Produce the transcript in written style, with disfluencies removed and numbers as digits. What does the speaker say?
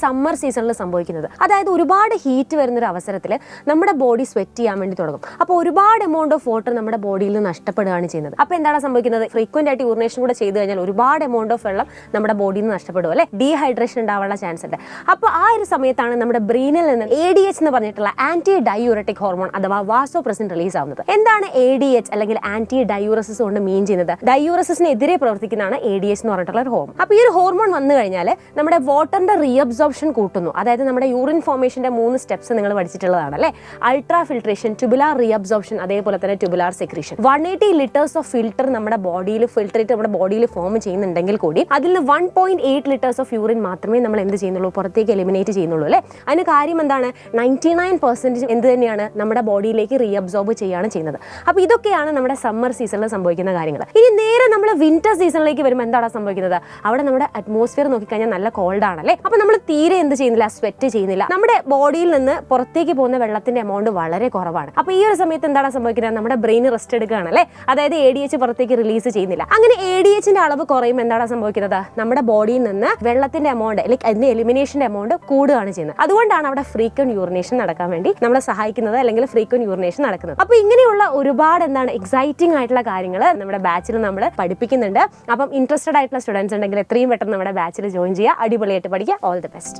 Summer സീസണിൽ സംഭവിക്കുന്നത്. അതായത് ഒരുപാട് ഹീറ്റ് വരുന്നൊരു അവസരത്തിൽ നമ്മുടെ ബോഡി സ്വെറ്റ് ചെയ്യാൻ വേണ്ടി തുടങ്ങും. അപ്പോൾ ഒരുപാട് എമൗണ്ട് ഓഫ് വാട്ടർ നമ്മുടെ ബോഡിയിൽ നിന്ന് നഷ്ടപ്പെടുകയാണ് ചെയ്യുന്നത്. അപ്പോൾ എന്താണ് സംഭവിക്കുന്നത്? ഫ്രീക്വന്റ് ആയിട്ട് യൂറിനേഷൻ കൂടെ ചെയ്ത് കഴിഞ്ഞാൽ ഒരുപാട് എമൗണ്ട് ഓഫ് വെള്ളം നമ്മുടെ ബോഡിയിൽ നിന്ന് നഷ്ടപ്പെടും അല്ലെ, ഡീഹൈഡ്രേഷൻ ഉണ്ടാവാനുള്ള ചാൻസ് ഉണ്ട്. അപ്പോൾ ആ ഒരു സമയത്താണ് നമ്മുടെ ബ്രെയിനിൽ നിന്ന് ADH എന്ന് പറഞ്ഞിട്ടുള്ള ആന്റി ഡയൂററ്റിക് ഹോർമോൺ അഥവാ വാസോപ്രസിൻ റിലീസ് ആവുന്നത്. എന്താണ് ADH അല്ലെങ്കിൽ ആന്റി ഡയൂറസിസ് കൊണ്ട് മീൻ ചെയ്യുന്നത്? ഡയൂറസിനെതിരെ പ്രവർത്തിക്കുന്നതാണ് ADH എന്ന് പറഞ്ഞിട്ടുള്ള ഒരു ഹോർമോൺ. അപ്പോൾ ഈ ഒരു ഹോർമോൺ വന്നു കഴിഞ്ഞാൽ നമ്മുടെ വാട്ടറിന്റെ റീഅബ്സോർപ്ഷൻ കൂട്ടുന്നു. അതായത് നമ്മുടെ യൂറിൻ ഫോർമേഷന്റെ 3 സ്റ്റെപ്സ് നിങ്ങൾ പഠിച്ചിട്ടുള്ളതാണ് അല്ലെ. അൾട്രാ ഫിൽട്രേഷൻ, ട്യൂബുലാർ റീഅബ്സോർപ്ഷൻ, അതേപോലെ തന്നെ tubular secretion. 180 litres of filter നമ്മുടെ ബോഡിയിൽ ഫോം ചെയ്യുന്നുണ്ടെങ്കിൽ കൂടി അതിൽ നിന്ന് 1.8 ലിറ്റേഴ്സ് ഓഫ് യൂറിൻ മാത്രമേ നമ്മൾ എന്ത് ചെയ്യുന്നുള്ളൂ, പുറത്തേക്ക് എലിമിനേറ്റ് ചെയ്യുന്നുള്ളൂ അല്ലെ. അതിന് കാര്യം എന്താണ്? 99% എന്ത് തന്നെയാണ് നമ്മുടെ ബോഡിയിലേക്ക് റീഅബ്സോർബ് ചെയ്യാണ് ചെയ്യുന്നത്. അപ്പോൾ ഇതൊക്കെയാണ് നമ്മുടെ സമ്മർ സീസണിൽ സംഭവിക്കുന്ന കാര്യങ്ങൾ. ഇനി നേരെ നമ്മൾ വിന്റർ സീസണിലേക്ക് വരുമ്പോൾ എന്താണ് സംഭവിക്കുന്നത്? അവിടെ നമ്മുടെ അറ്റ്മോസ്ഫിയർ നോക്കിക്കഴിഞ്ഞാൽ നല്ല കോൾഡ് ആണല്ലേ. അപ്പോൾ നമ്മൾ തീരെ എന്ത് ചെയ്യുന്നില്ല, സ്വെറ്റ് ചെയ്യുന്നില്ല. നമ്മുടെ ബോഡിയിൽ നിന്ന് പുറത്തേക്ക് പോകുന്ന വെള്ളത്തിന്റെ എമൗണ്ട് വളരെ കുറവാണ്. അപ്പോൾ ഈ ഒരു സമയത്ത് എന്താണ് സംഭവിക്കുന്നത്? നമ്മുടെ ബ്രെയിൻ റെസ്റ്റ് എടുക്കുകയാണ് അല്ലേ. അതായത് ADH പുറത്തേക്ക് റിലീസ് ചെയ്യുന്നില്ല. അങ്ങനെ ADHന്റെ അളവ് കുറയുമ്പോൾ എന്താണ് സംഭവിക്കുന്നത്? നമ്മുടെ ബോഡിയിൽ നിന്ന് വെള്ളത്തിന്റെ എമൗണ്ട് അല്ലെങ്കിൽ അതിന്റെ എലിമിനേഷന്റെ എമൗണ്ട് കൂടുകയാണ് ചെയ്യുന്നത്. അതുകൊണ്ടാണ് അവിടെ ഫ്രീക്വന്റ് യൂറിനേഷൻ നടക്കാൻ വേണ്ടി നമ്മളെ സഹായിക്കുന്നത്, അല്ലെങ്കിൽ ഫ്രീക്വന്റ് യൂറിനേഷൻ നടക്കുന്നത്. അപ്പോൾ ഇങ്ങനെയുള്ള ഒരുപാട് എക്സൈറ്റിംഗ് ആയിട്ടുള്ള കാര്യങ്ങൾ നമ്മുടെ ബാച്ചിൽ നമ്മൾ പഠിപ്പിക്കുന്നുണ്ട്. അപ്പം ഇൻട്രസ്റ്റഡ് ആയിട്ടുള്ള സ്റ്റുഡൻസ് ഉണ്ടെങ്കിൽ എത്രയും പെട്ടെന്ന് നമ്മുടെ ബാച്ചിൽ ജോയിൻ ചെയ്യുക. അടിപൊളിയായിട്ട് പഠിക്കുക. All the best.